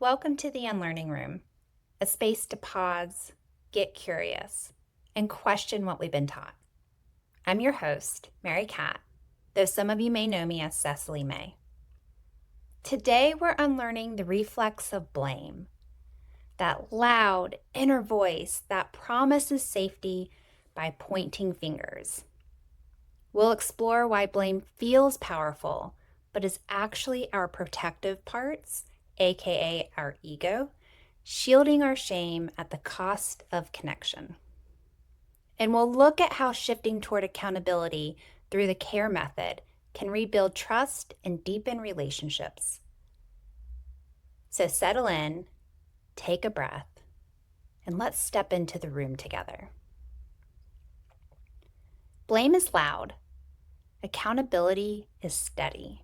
Welcome to the Unlearning Room, a space to pause, get curious, and question what we've been taught. I'm your host, Mary Cat, though some of you may know me as Cecily May. Today, we're unlearning the reflex of blame, that loud inner voice that promises safety by pointing fingers. We'll explore why blame feels powerful, but is actually our protective parts, aka our ego, shielding our shame at the cost of connection. And we'll look at how shifting toward accountability through the C.A.R.E method can rebuild trust and deepen relationships. So settle in, take a breath, and let's step into the room together. Blame is loud. Accountability is steady.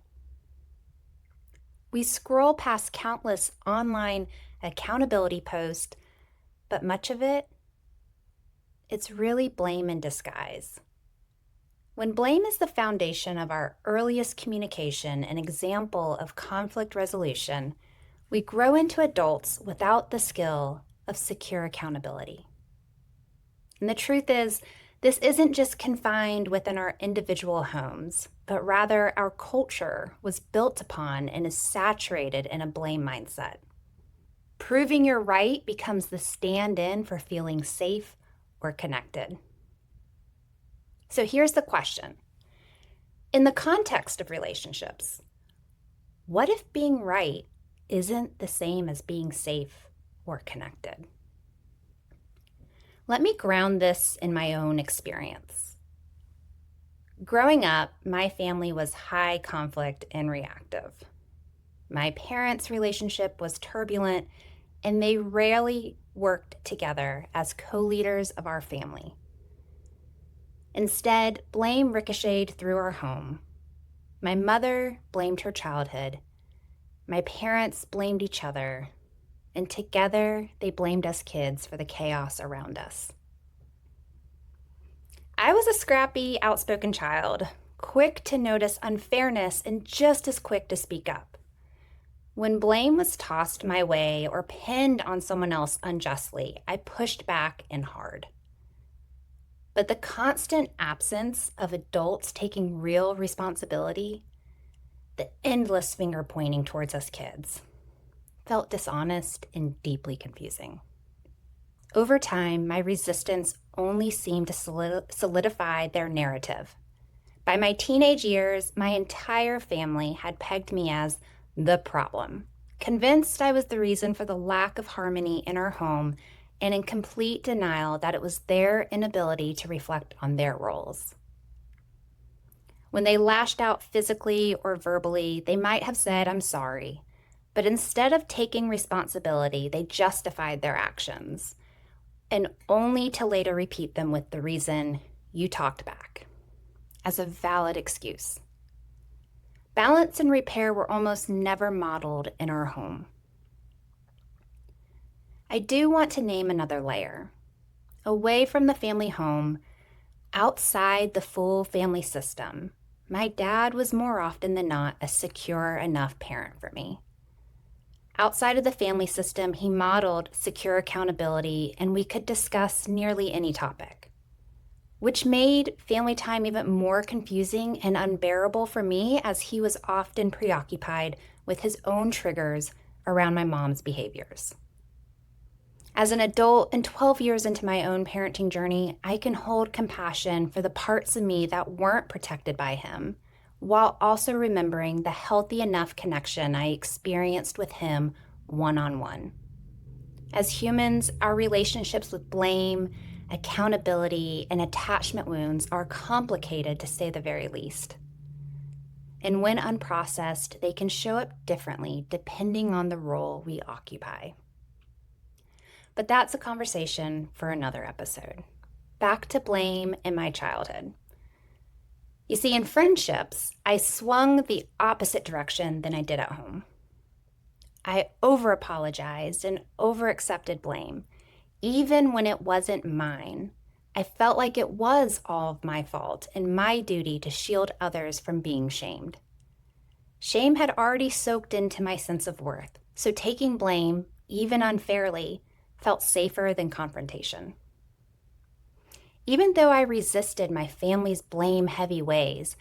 We scroll past countless online accountability posts, but much of it's really blame in disguise. When blame is the foundation of our earliest communication and example of conflict resolution, we grow into adults without the skill of secure accountability. And the truth is, this isn't just confined within our individual homes, but rather our culture was built upon and is saturated in a blame mindset. Proving you're right becomes the stand-in for feeling safe or connected. So here's the question. In the context of relationships, what if being right isn't the same as being safe or connected? Let me ground this in my own experience. Growing up, my family was high conflict and reactive. My parents' relationship was turbulent, and they rarely worked together as co-leaders of our family. Instead, blame ricocheted through our home. My mother blamed her childhood. My parents blamed each other. And together, they blamed us kids for the chaos around us. I was a scrappy, outspoken child, quick to notice unfairness and just as quick to speak up. When blame was tossed my way or pinned on someone else unjustly, I pushed back and hard. But the constant absence of adults taking real responsibility, the endless finger pointing towards us kids, felt dishonest and deeply confusing. Over time, my resistance only seemed to solidify their narrative. By my teenage years, my entire family had pegged me as the problem, convinced I was the reason for the lack of harmony in our home and in complete denial that it was their inability to reflect on their roles. When they lashed out physically or verbally, they might have said, "I'm sorry." But instead of taking responsibility, they justified their actions, and only to later repeat them with the reason, "You talked back," as a valid excuse. Balance and repair were almost never modeled in our home. I do want to name another layer. Away from the family home, outside the full family system, my dad was more often than not a secure enough parent for me. Outside of the family system, he modeled secure accountability, and we could discuss nearly any topic, which made family time even more confusing and unbearable for me as he was often preoccupied with his own triggers around my mom's behaviors. As an adult and 12 years into my own parenting journey, I can hold compassion for the parts of me that weren't protected by him, while also remembering the healthy enough connection I experienced with him one-on-one. As humans, our relationships with blame, accountability, and attachment wounds are complicated, to say the very least. And when unprocessed, they can show up differently depending on the role we occupy. But that's a conversation for another episode. Back to blame in my childhood. You see, in friendships, I swung the opposite direction than I did at home. I over-apologized and over-accepted blame. Even when it wasn't mine, I felt like it was all of my fault and my duty to shield others from being shamed. Shame had already soaked into my sense of worth, So taking blame, even unfairly, felt safer than confrontation. Even though I resisted my family's blame-heavy ways,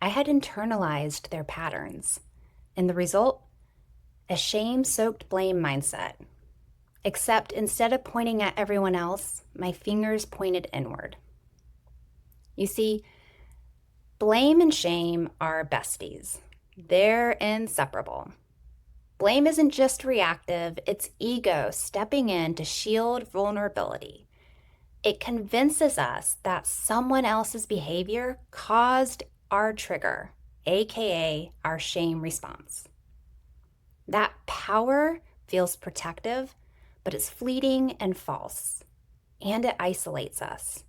I had internalized their patterns. And the result? A shame-soaked blame mindset. Except instead of pointing at everyone else, my fingers pointed inward. You see, blame and shame are besties. They're inseparable. Blame isn't just reactive, it's ego stepping in to shield vulnerability. It convinces us that someone else's behavior caused our trigger, aka our shame response. That power feels protective, but it's fleeting and false, and it isolates us.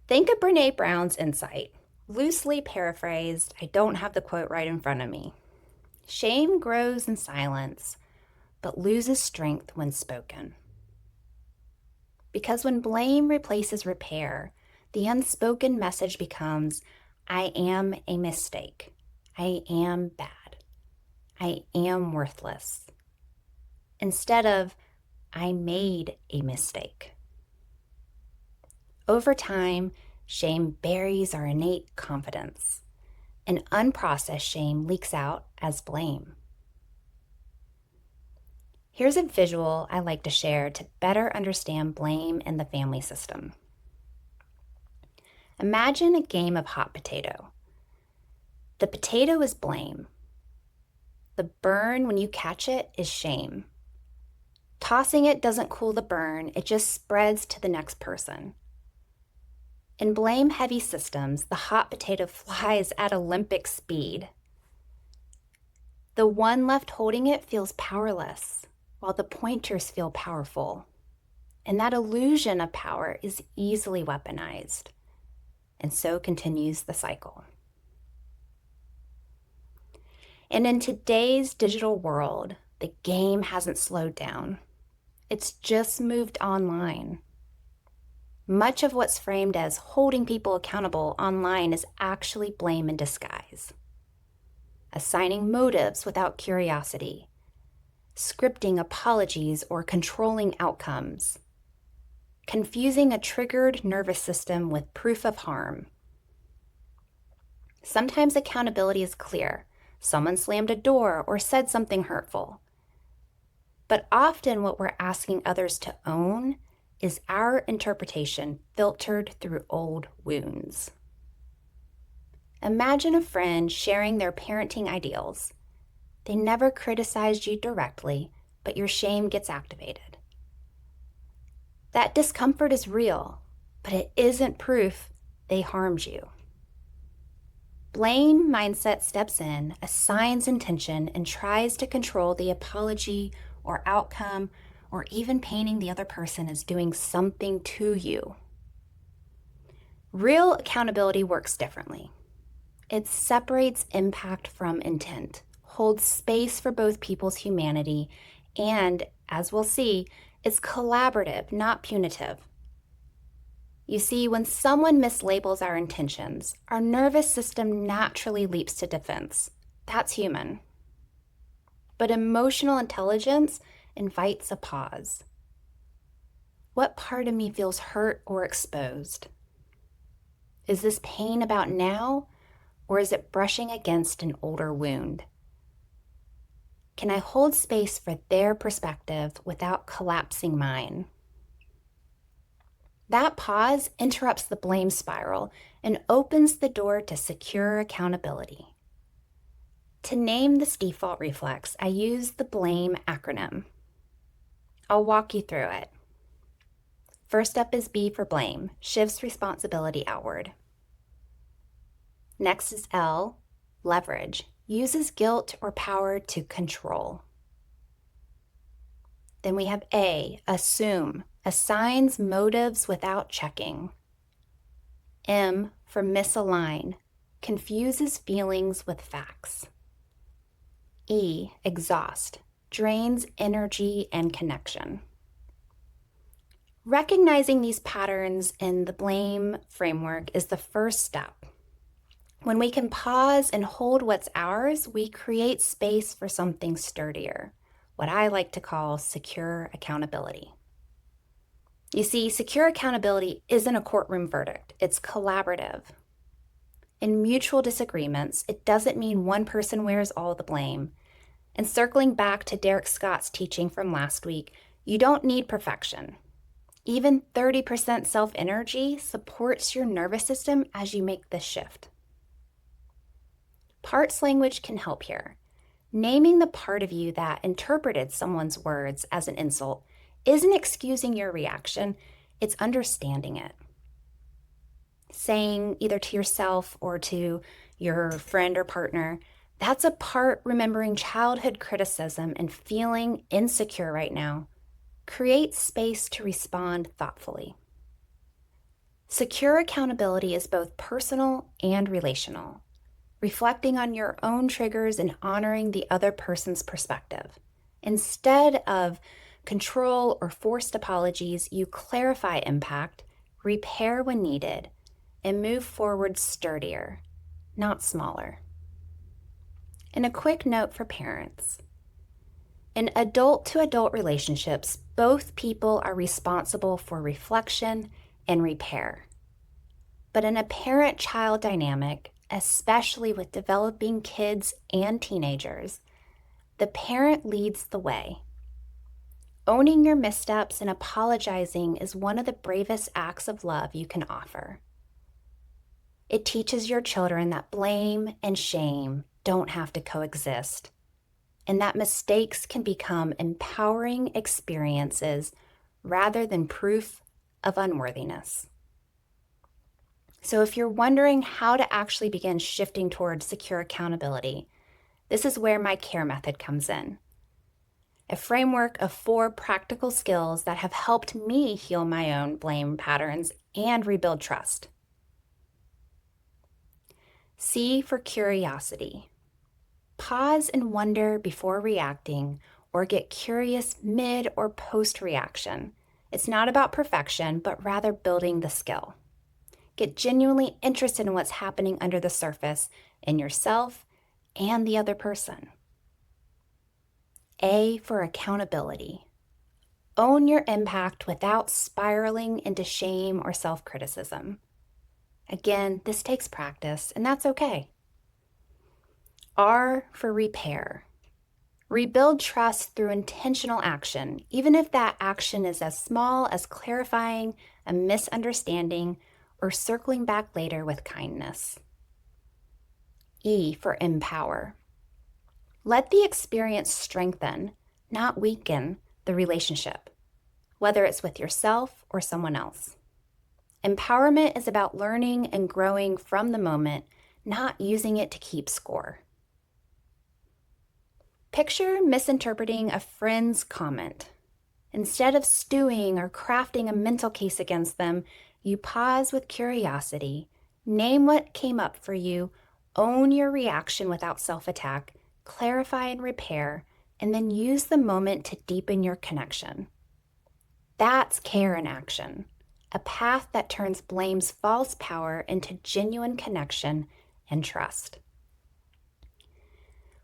Think of Brené Brown's insight. Loosely paraphrased, I don't have the quote right in front of me. Shame grows in silence, but loses strength when spoken. Because when blame replaces repair, the unspoken message becomes, I am a mistake. I am bad. I am worthless. Instead of, I made a mistake. Over time, shame buries our innate confidence, and unprocessed shame leaks out as blame. Here's a visual I like to share to better understand blame in the family system. Imagine a game of hot potato. The potato is blame. The burn when you catch it is shame. Tossing it doesn't cool the burn, it just spreads to the next person. In blame-heavy systems, the hot potato flies at Olympic speed. The one left holding it feels powerless, while the pointers feel powerful. And that illusion of power is easily weaponized. And so continues the cycle. And in today's digital world, the game hasn't slowed down. It's just moved online. Much of what's framed as holding people accountable online is actually blame in disguise. Assigning motives without curiosity, scripting apologies or controlling outcomes, confusing a triggered nervous system with proof of harm. Sometimes accountability is clear. Someone slammed a door or said something hurtful. But often what we're asking others to own is our interpretation filtered through old wounds. Imagine a friend sharing their parenting ideals. They never criticized you directly, but your shame gets activated. That discomfort is real, but it isn't proof they harmed you. Blame mindset steps in, assigns intention, and tries to control the apology or outcome, or even painting the other person as doing something to you. Real accountability works differently. It separates impact from intent, holds space for both people's humanity, and, as we'll see, it's collaborative, not punitive. You see, when someone mislabels our intentions, our nervous system naturally leaps to defense. That's human. But emotional intelligence invites a pause. What part of me feels hurt or exposed? Is this pain about now, or is it brushing against an older wound? Can I hold space for their perspective without collapsing mine? That pause interrupts the blame spiral and opens the door to secure accountability. To name this default reflex, I use the B.L.A.M.E acronym. I'll walk you through it. First up is B for blame, shifts responsibility outward. Next is L, leverage, uses guilt or power to control. Then we have A, assume, assigns motives without checking. M for misalign, confuses feelings with facts. E, exhaust, drains energy and connection. Recognizing these patterns in the blame framework is the first step. When we can pause and hold what's ours, we create space for something sturdier, what I like to call secure accountability. You see, secure accountability isn't a courtroom verdict, it's collaborative. In mutual disagreements, it doesn't mean one person wears all the blame. And circling back to Derek Scott's teaching from last week, you don't need perfection. Even 30% self-energy supports your nervous system as you make this shift. Parts language can help here. Naming the part of you that interpreted someone's words as an insult isn't excusing your reaction, it's understanding it. Saying either to yourself or to your friend or partner, that's a part remembering childhood criticism and feeling insecure right now. Create space to respond thoughtfully. Secure accountability is both personal and relational, reflecting on your own triggers and honoring the other person's perspective. Instead of control or forced apologies, you clarify impact, repair when needed, and move forward sturdier, not smaller. And a quick note for parents. In adult-to-adult relationships, both people are responsible for reflection and repair. But in a parent-child dynamic, especially with developing kids and teenagers, the parent leads the way. Owning your missteps and apologizing is one of the bravest acts of love you can offer. It teaches your children that blame and shame don't have to coexist, and that mistakes can become empowering experiences rather than proof of unworthiness. So if you're wondering how to actually begin shifting towards secure accountability, this is where my C.A.R.E method comes in. A framework of 4 practical skills that have helped me heal my own blame patterns and rebuild trust. C for curiosity. Pause and wonder before reacting, or get curious mid or post-reaction. It's not about perfection, but rather building the skill. Get genuinely interested in what's happening under the surface in yourself and the other person. A for accountability. Own your impact without spiraling into shame or self-criticism. Again, this takes practice, and that's okay. R for repair. Rebuild trust through intentional action, even if that action is as small as clarifying a misunderstanding or circling back later with kindness. E for empower. Let the experience strengthen, not weaken, the relationship, whether it's with yourself or someone else. Empowerment is about learning and growing from the moment, not using it to keep score. Picture misinterpreting a friend's comment. Instead of stewing or crafting a mental case against them, you pause with curiosity, name what came up for you, own your reaction without self-attack, clarify and repair, and then use the moment to deepen your connection. That's C.A.R.E in action, a path that turns blame's false power into genuine connection and trust.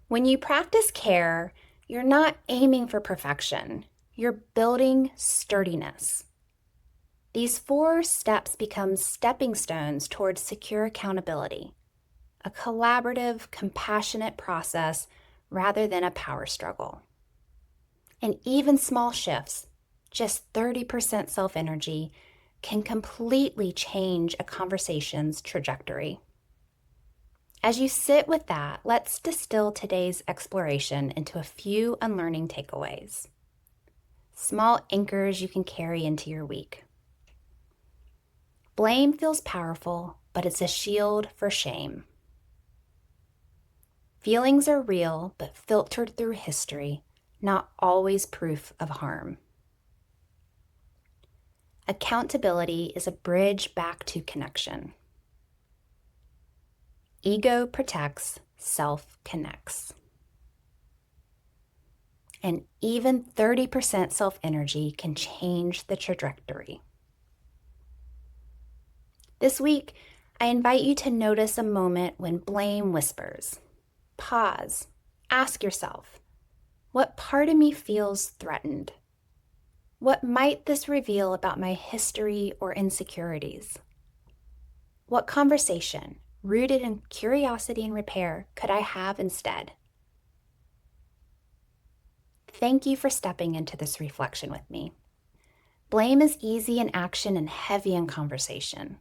When you practice C.A.R.E, you're not aiming for perfection. You're building sturdiness. These 4 steps become stepping stones towards secure accountability, a collaborative, compassionate process rather than a power struggle. And even small shifts, just 30% self-energy, can completely change a conversation's trajectory. As you sit with that, let's distill today's exploration into a few unlearning takeaways. Small anchors you can carry into your week. Blame feels powerful, but it's a shield for shame. Feelings are real, but filtered through history, not always proof of harm. Accountability is a bridge back to connection. Ego protects, self connects. And even 30% self-energy can change the trajectory. This week, I invite you to notice a moment when blame whispers. Pause. Ask yourself, what part of me feels threatened? What might this reveal about my history or insecurities? What conversation, rooted in curiosity and repair, could I have instead? Thank you for stepping into this reflection with me. Blame is easy in action and heavy in conversation.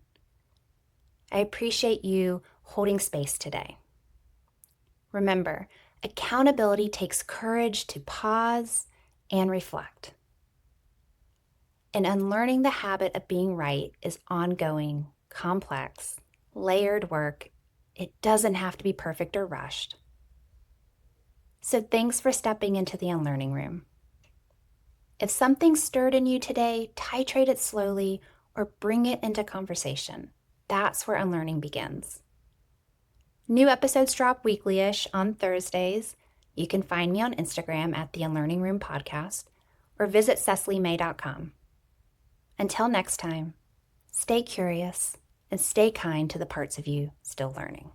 I appreciate you holding space today. Remember, accountability takes courage to pause and reflect. And unlearning the habit of being right is ongoing, complex, layered work. It doesn't have to be perfect or rushed. So thanks for stepping into the Unlearning Room. If something stirred in you today, titrate it slowly or bring it into conversation. That's where unlearning begins. New episodes drop weekly-ish on Thursdays. You can find me on Instagram at the Unlearning Room Podcast or visit CecilyMay.com. Until next time, stay curious and stay kind to the parts of you still learning.